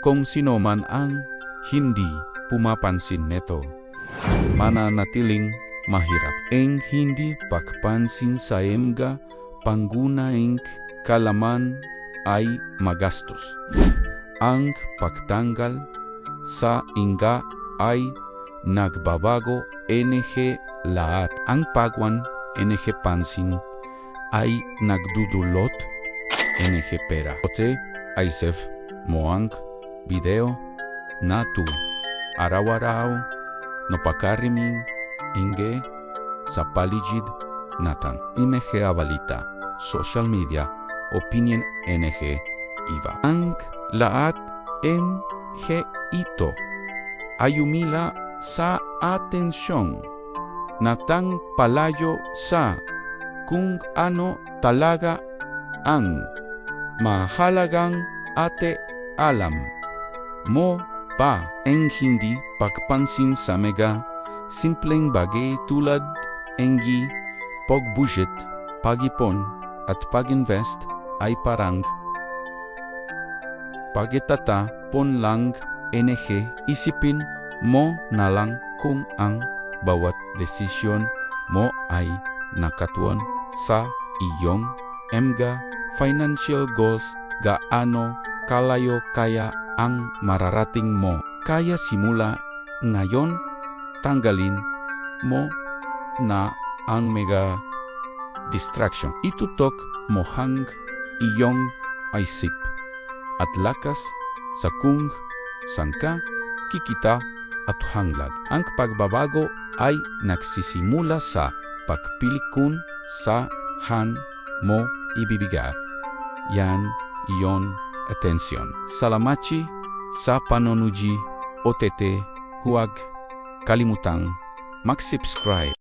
Kung sino man ang hindi pumapansin neto, mananatiling mahirap. Ang hindi pagpansin sa mga panggunaing kalaman ay magastos. Ang pagtanggal sa inga ay nagbabago NG lahat. Ang pagwan NG pansin ay nagdudulot NG pera. Ote Aisef Moang video na tu araw-araw no pakariming inge sa paligid natan. NG abalita, social media, opinion NG iba. Ang lahat NG ito ay umila sa atensyon natang palayo sa kung ano talaga ang mahalagang ate alam mo pa. Ang hindi pagpansin sa mega simpleng bagay tulad engi pag-budget, pag-ipon at pag-invest ay parang pagtatapon lang. NG isipin mo na lang kung ang bawat desisyon mo ay nakatuon sa iyong mga financial goals. Gaano kalayo kaya ang mararating mo? Kaya simula ngayon, tanggalin mo na ang mega distraction. Itutok mo hang iyong isip at lakas sa kung saan ka kikita at hanglad. Ang pagbabago ay nagsisimula sa pagpili kung saan mo ibibigay yan iyon atensyon. Salamachi sa panonood. OTT, huwag kalimutang mag-subscribe.